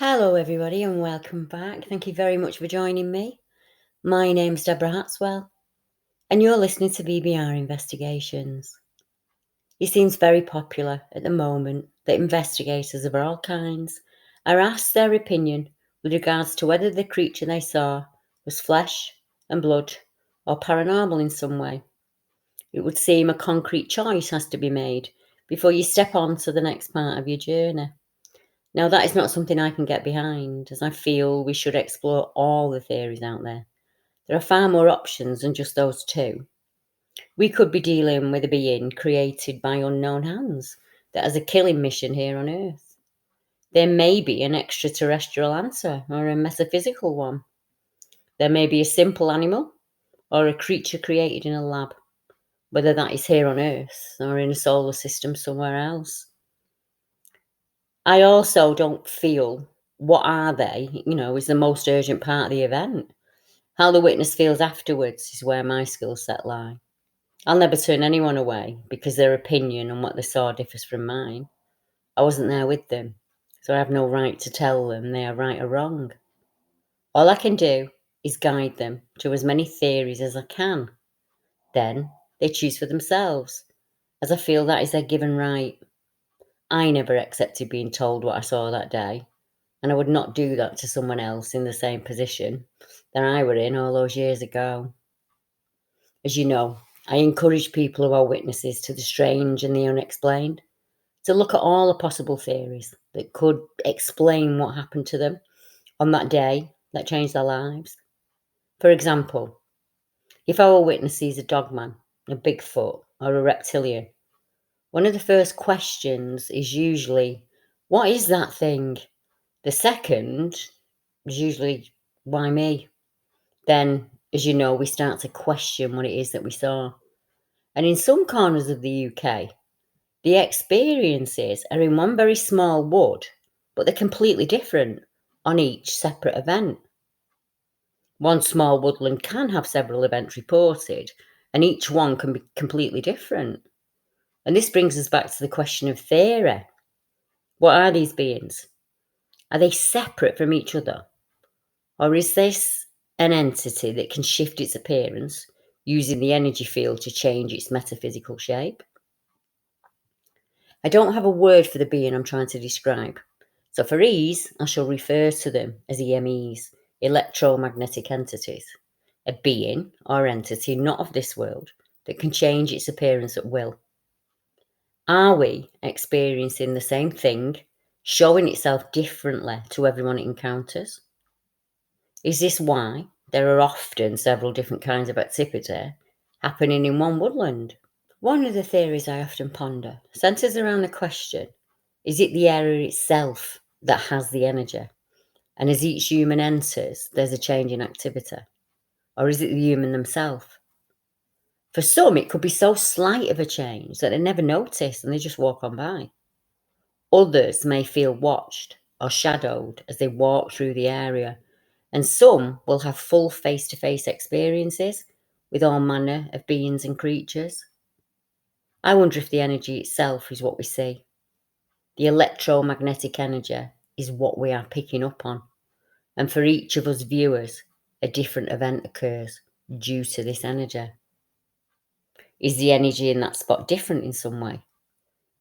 Hello, everybody, and welcome back. Thank you very much for joining me. My name's Deborah Hatswell, and you're listening to BBR Investigations. It seems very popular at the moment that investigators of all kinds are asked their opinion with regards to whether the creature they saw was flesh and blood or paranormal in some way. It would seem a concrete choice has to be made before you step on to the next part of your journey. Now, that is not something I can get behind, as I feel we should explore all the theories out there. There are far more options than just those two. We could be dealing with a being created by unknown hands that has a killing mission here on Earth. There may be an extraterrestrial answer or a metaphysical one. There may be a simple animal or a creature created in a lab, whether that is here on Earth or in a solar system somewhere else. I also don't feel what are they, is the most urgent part of the event. How the witness feels afterwards is where my skill set lie. I'll never turn anyone away because their opinion on what they saw differs from mine. I wasn't there with them, so I have no right to tell them they are right or wrong. All I can do is guide them to as many theories as I can. Then they choose for themselves, as I feel that is their given right. I never accepted being told what I saw that day, and I would not do that to someone else in the same position that I were in all those years ago. As you know, I encourage people who are witnesses to the strange and the unexplained to look at all the possible theories that could explain what happened to them on that day that changed their lives. For example, if our witness sees a dogman, a Bigfoot, or a reptilian, one of the first questions is usually, what is that thing? The second is usually, why me? Then, as you know, we start to question what it is that we saw. And in some corners of the UK, the experiences are in one very small wood, but they're completely different on each separate event. One small woodland can have several events reported, and each one can be completely different. And this brings us back to the question of theory. What are these beings? Are they separate from each other? Or is this an entity that can shift its appearance using the energy field to change its metaphysical shape? I don't have a word for the being I'm trying to describe, so for ease, I shall refer to them as EMEs, electromagnetic entities, a being or entity not of this world that can change its appearance at will. Are we experiencing the same thing, showing itself differently to everyone it encounters? Is this why there are often several different kinds of activity happening in one woodland? One of the theories I often ponder centres around the question, is it the area itself that has the energy? And as each human enters, there's a change in activity? Or is it the human themselves? For some, it could be so slight of a change that they never notice and they just walk on by. Others may feel watched or shadowed as they walk through the area, and some will have full face-to-face experiences with all manner of beings and creatures. I wonder if the energy itself is what we see. The electromagnetic energy is what we are picking up on, and for each of us viewers, a different event occurs due to this energy. Is the energy in that spot different in some way?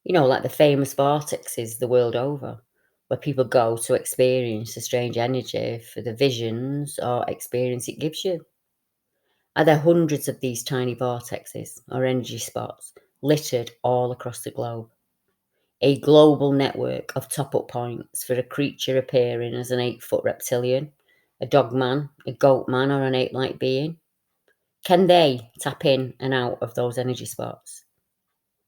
Like the famous vortexes the world over, where people go to experience the strange energy for the visions or experience it gives you. Are there hundreds of these tiny vortexes or energy spots littered all across the globe? A global network of top-up points for a creature appearing as an 8-foot reptilian, a dogman, a goatman, or an ape-like being? Can they tap in and out of those energy spots?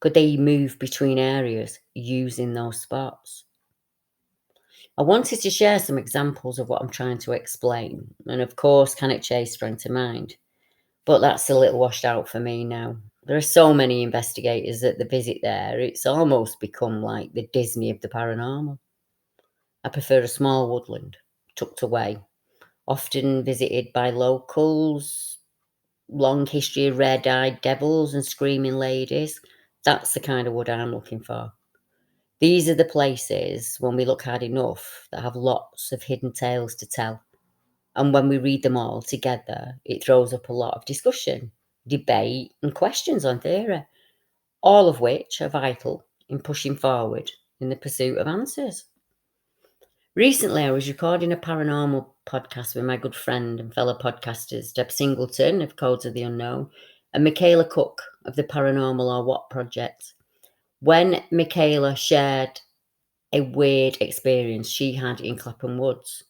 Could they move between areas using those spots? I wanted to share some examples of what I'm trying to explain, and of course, Cannock Chase sprang to mind, but that's a little washed out for me now. There are so many investigators that visit there, it's almost become like the Disney of the paranormal. I prefer a small woodland, tucked away, often visited by locals, long history of red-eyed devils and screaming ladies. That's the kind of wood I'm looking for. These are the places, when we look hard enough, that have lots of hidden tales to tell. And when we read them all together, it throws up a lot of discussion, debate, and questions on theory, all of which are vital in pushing forward in the pursuit of answers. Recently, I was recording a paranormal podcast with my good friend and fellow podcasters, Deb Singleton of Codes of the Unknown and Michaela Cook of the Paranormal or What Project. When Michaela shared a weird experience she had in Clapham Woods,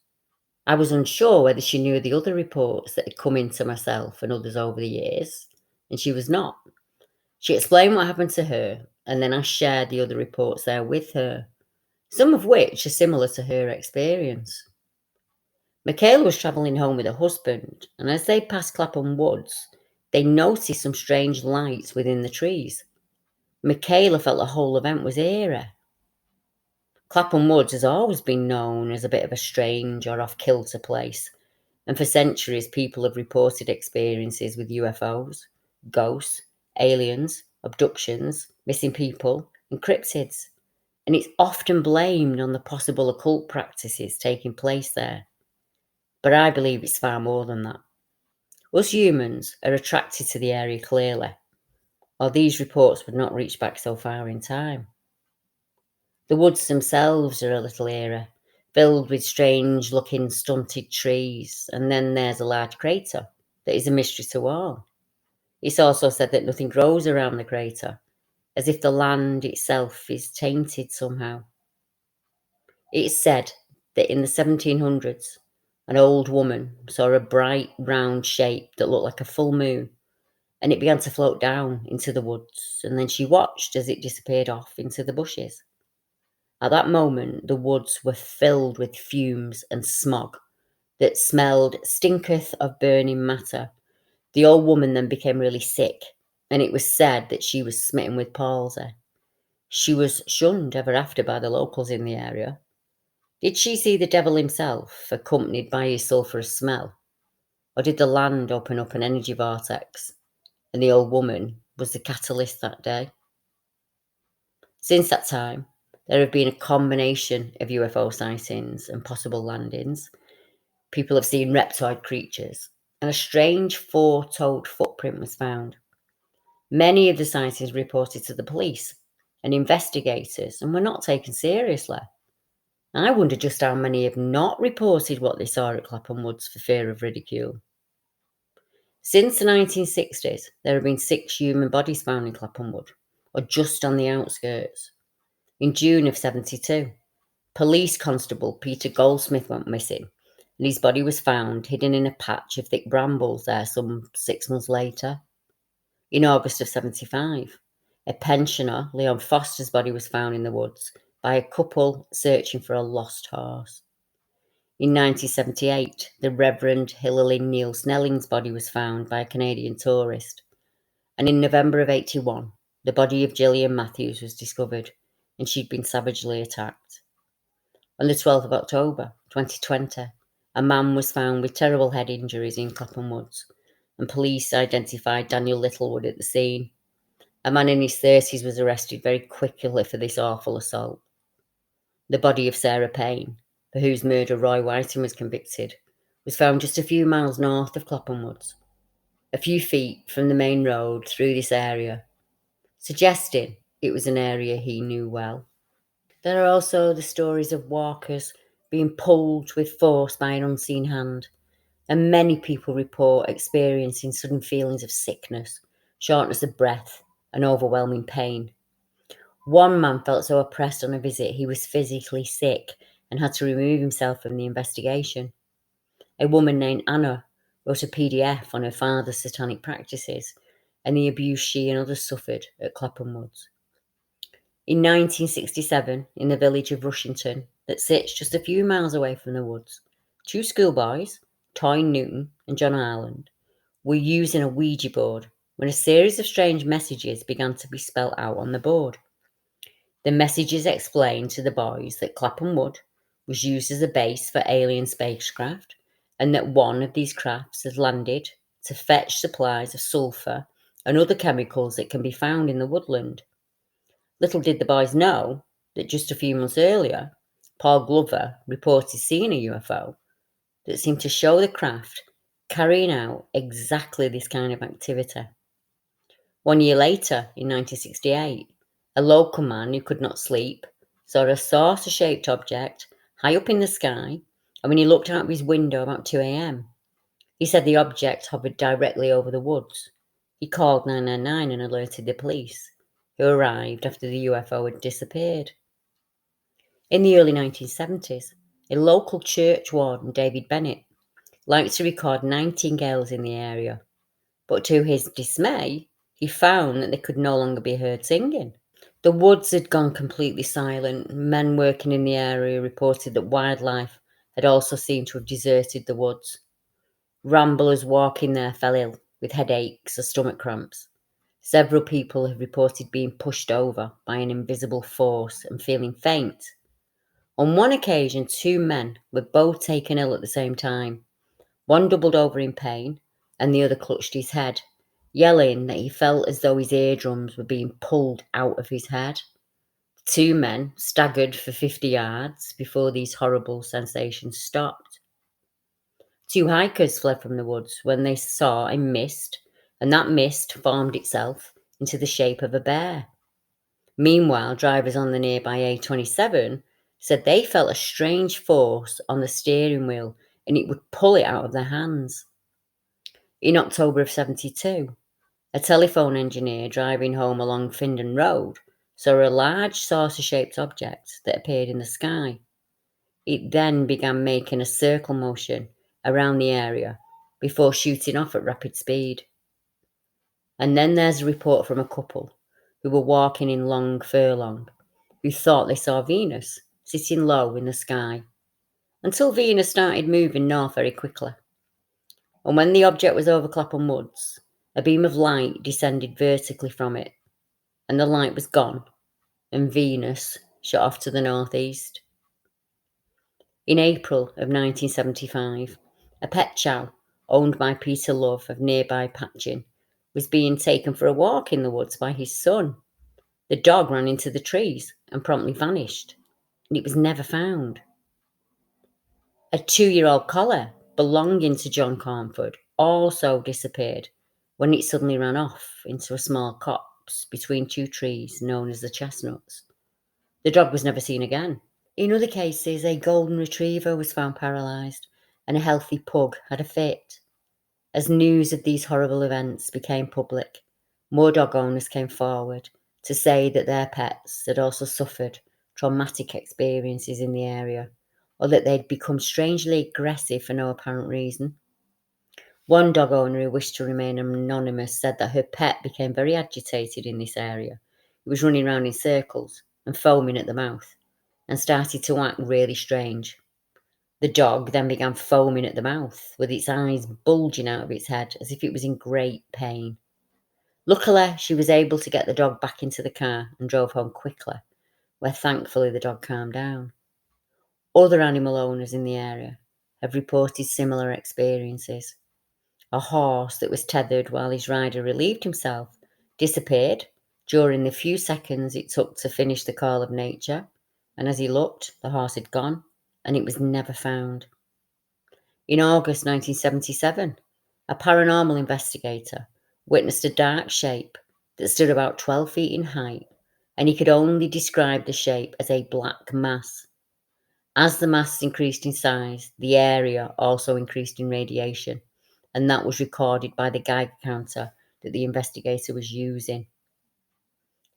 I was unsure whether she knew the other reports that had come into myself and others over the years, and she was not. She explained what happened to her, and then I shared the other reports there with her, some of which are similar to her experience. Michaela was travelling home with her husband, and as they passed Clapham Woods, they noticed some strange lights within the trees. Michaela felt the whole event was eerie. Clapham Woods has always been known as a bit of a strange or off-kilter place, and for centuries people have reported experiences with UFOs, ghosts, aliens, abductions, missing people, and cryptids, and it's often blamed on the possible occult practices taking place there. But I believe it's far more than that. Us humans are attracted to the area clearly, or these reports would not reach back so far in time. The woods themselves are a little eerie, filled with strange-looking stunted trees, and then there's a large crater that is a mystery to all. It's also said that nothing grows around the crater, as if the land itself is tainted somehow. It's said that in the 1700s, an old woman saw a bright round shape that looked like a full moon, and it began to float down into the woods, and then she watched as it disappeared off into the bushes. At that moment, the woods were filled with fumes and smog that smelled stinketh of burning matter. The old woman then became really sick, and it was said that she was smitten with palsy. She was shunned ever after by the locals in the area. Did she see the devil himself, accompanied by his sulphurous smell? Or did the land open up an energy vortex, and the old woman was the catalyst that day? Since that time, there have been a combination of UFO sightings and possible landings. People have seen reptoid creatures, and a strange four-toed footprint was found. Many of the sightings reported to the police and investigators and were not taken seriously. I wonder just how many have not reported what they saw at Clapham Woods for fear of ridicule. Since the 1960s, there have been 6 human bodies found in Clapham Wood, or just on the outskirts. In June of 1972, police constable Peter Goldsmith went missing, and his body was found hidden in a patch of thick brambles there some 6 months later. In August of 1975, a pensioner, Leon Foster's body was found in the woods by a couple searching for a lost horse. In 1978, the Reverend Hilary Neil Snelling's body was found by a Canadian tourist. And in November of 1981, the body of Gillian Matthews was discovered, and she'd been savagely attacked. On the 12th of October 2020, a man was found with terrible head injuries in Clapham Woods, and police identified Daniel Littlewood at the scene. A man in his 30s was arrested very quickly for this awful assault. The body of Sarah Payne, for whose murder Roy Whiting was convicted, was found just a few miles north of Clapham Woods, a few feet from the main road through this area, suggesting it was an area he knew well. There are also the stories of walkers being pulled with force by an unseen hand, and many people report experiencing sudden feelings of sickness, shortness of breath, and overwhelming pain. One man felt so oppressed on a visit he was physically sick and had to remove himself from the investigation. A woman named Anna wrote a PDF on her father's satanic practices and the abuse she and others suffered at Clapham Woods. In 1967, in the village of Rushington, that sits just a few miles away from the woods, 2 schoolboys, Toyn Newton and John Ireland, were using a Ouija board when a series of strange messages began to be spelt out on the board. The messages explained to the boys that Clapham Wood was used as a base for alien spacecraft, and that one of these crafts had landed to fetch supplies of sulphur and other chemicals that can be found in the woodland. Little did the boys know that just a few months earlier, Paul Glover reported seeing a UFO that seemed to show the craft carrying out exactly this kind of activity. 1 year later, in 1968, a local man who could not sleep saw a saucer-shaped object high up in the sky, and when he looked out of his window about 2 a.m., he said the object hovered directly over the woods. He called 999 and alerted the police, who arrived after the UFO had disappeared. In the early 1970s, a local church warden, David Bennett, liked to record nightingales in the area, but to his dismay, he found that they could no longer be heard singing. The woods had gone completely silent. Men working in the area reported that wildlife had also seemed to have deserted the woods. Ramblers walking there fell ill with headaches or stomach cramps. Several people have reported being pushed over by an invisible force and feeling faint. On one occasion, 2 men were both taken ill at the same time. One doubled over in pain, and the other clutched his head, yelling that he felt as though his eardrums were being pulled out of his head. 2 men staggered for 50 yards before these horrible sensations stopped. 2 hikers fled from the woods when they saw a mist, and that mist formed itself into the shape of a bear. Meanwhile, drivers on the nearby A27 said they felt a strange force on the steering wheel and it would pull it out of their hands. In October of 72, a telephone engineer driving home along Findon Road saw a large saucer-shaped object that appeared in the sky. It then began making a circle motion around the area before shooting off at rapid speed. And then there's a report from a couple who were walking in Long Furlong who thought they saw Venus sitting low in the sky, until Venus started moving north very quickly. And when the object was over Clapham Woods, a beam of light descended vertically from it, and the light was gone, and Venus shot off to the northeast. In April of 1975, a pet chow owned by Peter Love of nearby Patchin was being taken for a walk in the woods by his son. The dog ran into the trees and promptly vanished, and it was never found. A 2-year-old collie belonging to John Cornford also disappeared when it suddenly ran off into a small copse between 2 trees known as the chestnuts. The dog was never seen again. In other cases, a golden retriever was found paralysed and a healthy pug had a fit. As news of these horrible events became public, more dog owners came forward to say that their pets had also suffered traumatic experiences in the area, or that they'd become strangely aggressive for no apparent reason. One dog owner who wished to remain anonymous said that her pet became very agitated in this area. It was running around in circles and foaming at the mouth, and started to act really strange. The dog then began foaming at the mouth, with its eyes bulging out of its head as if it was in great pain. Luckily, she was able to get the dog back into the car and drove home quickly, where thankfully the dog calmed down. Other animal owners in the area have reported similar experiences. A horse that was tethered while his rider relieved himself disappeared during the few seconds it took to finish the call of nature, and as he looked, the horse had gone, and it was never found. In August 1977, a paranormal investigator witnessed a dark shape that stood about 12 feet in height, and he could only describe the shape as a black mass. As the mass increased in size, the area also increased in radiation, and that was recorded by the Geiger counter that the investigator was using.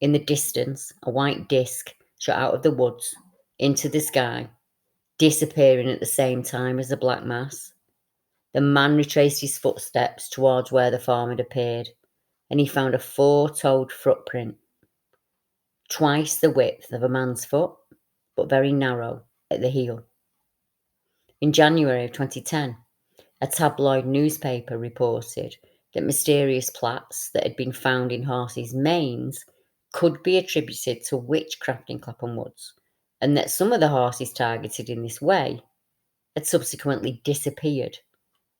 In the distance, a white disc shot out of the woods into the sky, disappearing at the same time as the black mass. The man retraced his footsteps towards where the form had appeared, and he found a 4-toed footprint, twice the width of a man's foot, but very narrow at the heel. In January of 2010, a tabloid newspaper reported that mysterious plaits that had been found in horses' manes could be attributed to witchcraft in Clapham Woods, and that some of the horses targeted in this way had subsequently disappeared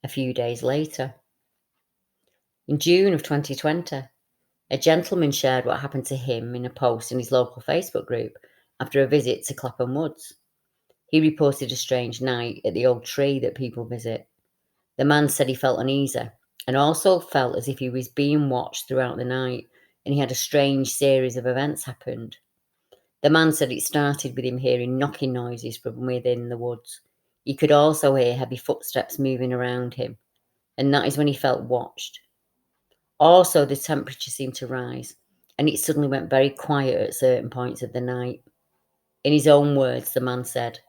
a few days later. In June of 2020, a gentleman shared what happened to him in a post in his local Facebook group after a visit to Clapham Woods. He reported a strange night at the old tree that people visit. The man said he felt uneasy and also felt as if he was being watched throughout the night, and he had a strange series of events happened. The man said it started with him hearing knocking noises from within the woods. He could also hear heavy footsteps moving around him, and that is when he felt watched. Also, the temperature seemed to rise, and it suddenly went very quiet at certain points of the night. In his own words, the man said,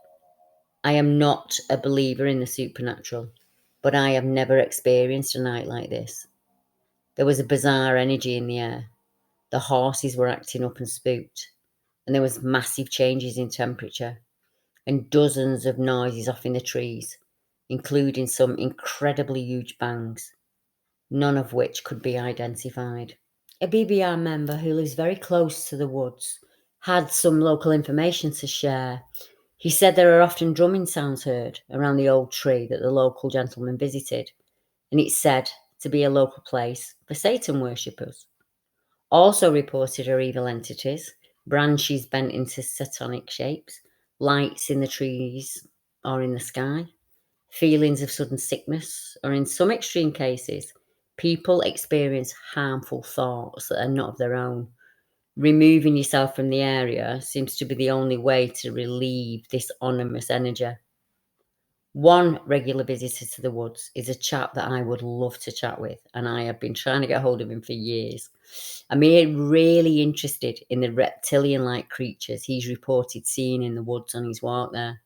"I am not a believer in the supernatural, but I have never experienced a night like this. There was a bizarre energy in the air. The horses were acting up and spooked, and there was massive changes in temperature, and dozens of noises off in the trees, including some incredibly huge bangs, none of which could be identified." A BBR member who lives very close to the woods had some local information to share. He said there are often drumming sounds heard around the old tree that the local gentleman visited, and it's said to be a local place for Satan worshippers. Also reported are evil entities, branches bent into satanic shapes, lights in the trees or in the sky, feelings of sudden sickness, or in some extreme cases, people experience harmful thoughts that are not of their own. Removing yourself from the area seems to be the only way to relieve this ominous energy. One regular visitor to the woods is a chap that I would love to chat with, and I have been trying to get hold of him for years. I'm really interested in the reptilian-like creatures he's reported seeing in the woods on his walk there.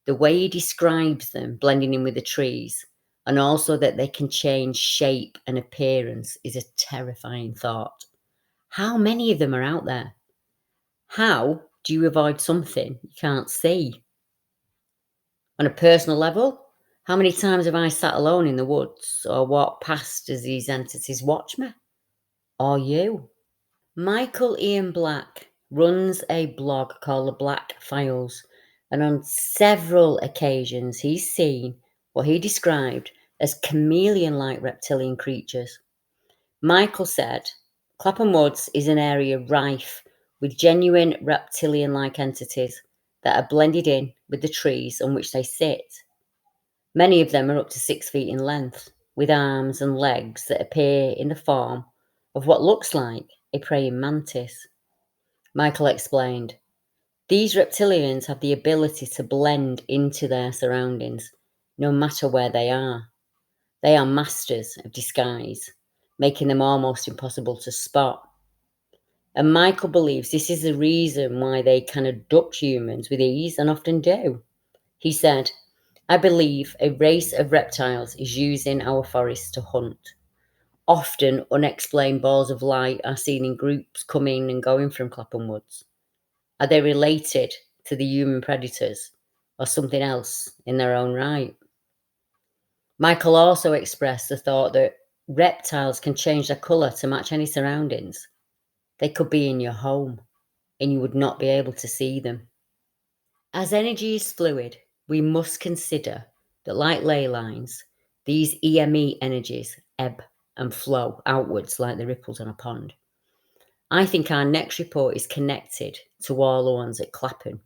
The way he describes them blending in with the trees, and also that they can change shape and appearance, is a terrifying thought. How many of them are out there? How do you avoid something you can't see? On a personal level, how many times have I sat alone in the woods or walked past as these entities watch me? Or you? Michael Ian Black runs a blog called The Black Files, and on several occasions he's seen what he described as chameleon-like reptilian creatures. Michael said, "Clapham Woods is an area rife with genuine reptilian-like entities that are blended in with the trees on which they sit. Many of them are up to 6 feet in length, with arms and legs that appear in the form of what looks like a praying mantis." Michael explained, "These reptilians have the ability to blend into their surroundings, no matter where they are. They are masters of disguise, making them almost impossible to spot. And Michael believes this is the reason why they can abduct humans with ease and often do. He said, I believe a race of reptiles is using our forests to hunt. Often unexplained balls of light are seen in groups coming and going from Clapham Woods. Are they related to the human predators or something else in their own right?" Michael also expressed the thought that reptiles can change their colour to match any surroundings. They could be in your home and you would not be able to see them. As energy is fluid, we must consider that, like ley lines, these EME energies ebb and flow outwards like the ripples on a pond. I think our next report is connected to all the ones at Clapham,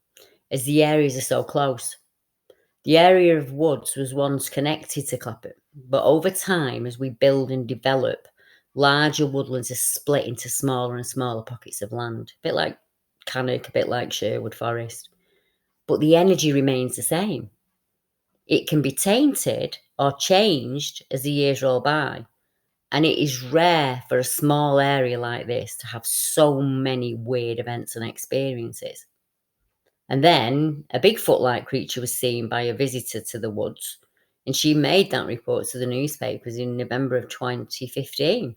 as the areas are so close. The area of woods was once connected to Clapham, but over time, as we build and develop, larger woodlands are split into smaller and smaller pockets of land, a bit like Cannock, a bit like Sherwood Forest. But the energy remains the same. It can be tainted or changed as the years roll by, and it is rare for a small area like this to have so many weird events and experiences. And then a Bigfoot-like creature was seen by a visitor to the woods, and she made that report to the newspapers in November of 2015.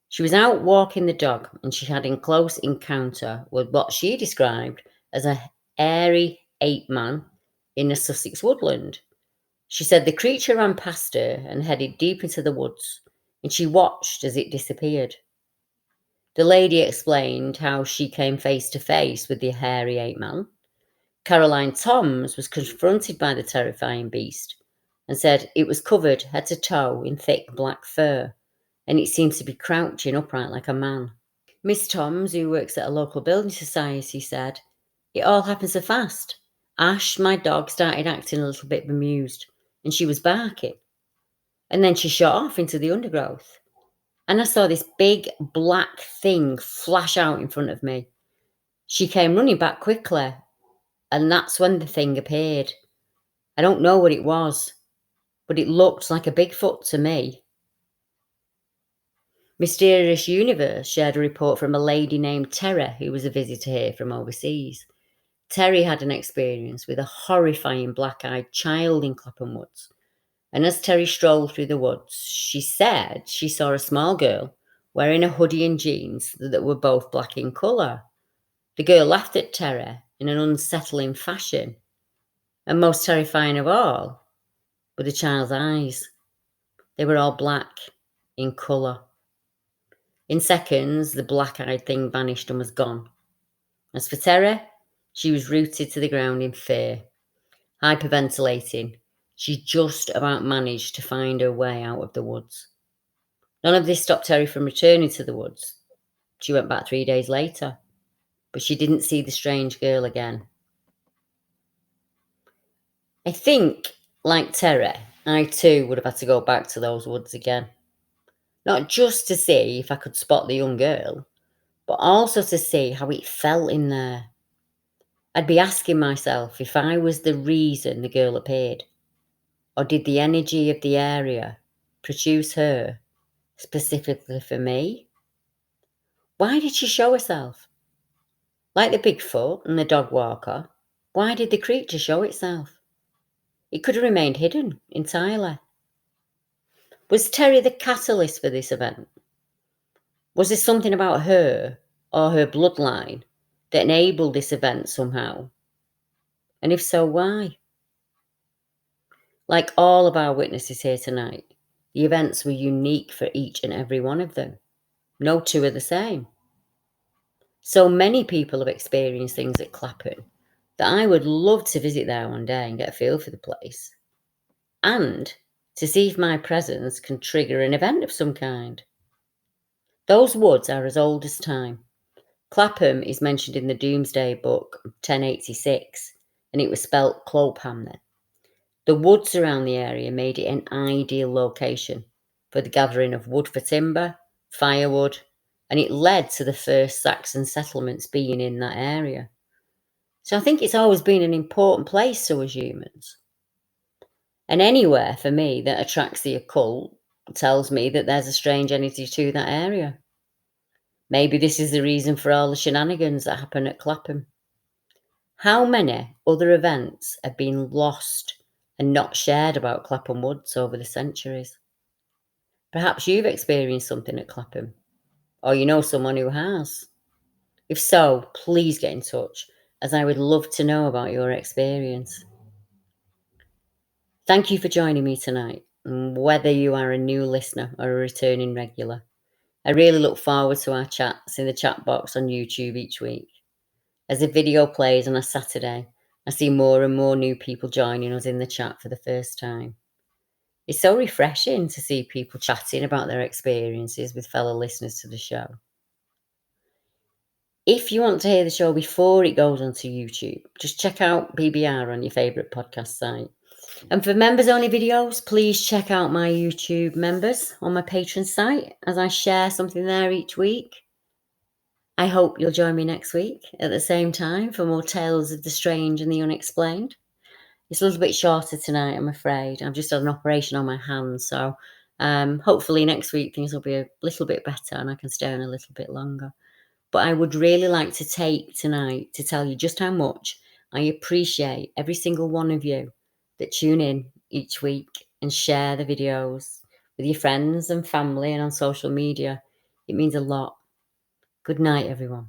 She was out walking the dog, and she had a close encounter with what she described as a hairy ape man in a Sussex woodland. She said the creature ran past her and headed deep into the woods, and she watched as it disappeared. The lady explained how she came face to face with the hairy ape man. Caroline Toms was confronted by the terrifying beast and said it was covered head to toe in thick black fur, and it seemed to be crouching upright like a man. Miss Toms, who works at a local building society, said, "It all happened so fast. Ash, my dog, started acting a little bit bemused, and she was barking. And then she shot off into the undergrowth. And I saw this big black thing flash out in front of me. She came running back quickly, and that's when the thing appeared. I don't know what it was, but it looked like a Bigfoot to me." Mysterious Universe shared a report from a lady named Terry, who was a visitor here from overseas. Terry had an experience with a horrifying black-eyed child in Clapham Woods. And as Terry strolled through the woods, she said she saw a small girl wearing a hoodie and jeans that were both black in colour. The girl laughed at Terry in an unsettling fashion. And most terrifying of all were the child's eyes. They were all black in colour. In seconds, the black-eyed thing vanished and was gone. As for Terry, she was rooted to the ground in fear. Hyperventilating, she just about managed to find her way out of the woods. None of this stopped Terry from returning to the woods. She went back 3 days later, but she didn't see the strange girl again. I think, like Terry, I too would have had to go back to those woods again. Not just to see if I could spot the young girl, but also to see how it felt in there. I'd be asking myself if I was the reason the girl appeared, or did the energy of the area produce her specifically for me? Why did she show herself? Like the Bigfoot and the dog walker, why did the creature show itself? It could have remained hidden entirely. Was Terry the catalyst for this event? Was there something about her or her bloodline that enabled this event somehow? And if so, why? Like all of our witnesses here tonight, the events were unique for each and every one of them. No two are the same. So many people have experienced things at Clapham that I would love to visit there one day and get a feel for the place. And to see if my presence can trigger an event of some kind. Those woods are as old as time. Clapham is mentioned in the Doomsday Book 1086, and it was spelt Clopham then. The woods around the area made it an ideal location for the gathering of wood for timber, firewood, and it led to the first Saxon settlements being in that area. So I think it's always been an important place to us humans. And anywhere for me that attracts the occult tells me that there's a strange energy to that area. Maybe this is the reason for all the shenanigans that happen at Clapham. How many other events have been lost and not shared about Clapham Woods over the centuries? Perhaps you've experienced something at Clapham, or you know someone who has. If so, please get in touch, as I would love to know about your experience. Thank you for joining me tonight, whether you are a new listener or a returning regular. I really look forward to our chats in the chat box on YouTube each week. As the video plays on a Saturday, I see more and more new people joining us in the chat for the first time. It's so refreshing to see people chatting about their experiences with fellow listeners to the show. If you want to hear the show before it goes onto YouTube, just check out BBR on your favourite podcast site. And for members-only videos, please check out my YouTube members on my Patreon site as I share something there each week. I hope you'll join me next week at the same time for more tales of the strange and the unexplained. It's a little bit shorter tonight, I'm afraid. I've just had an operation on my hand, so hopefully next week things will be a little bit better and I can stay on a little bit longer. But I would really like to take tonight to tell you just how much I appreciate every single one of you that tune in each week and share the videos with your friends and family and on social media. It means a lot. Good night, everyone.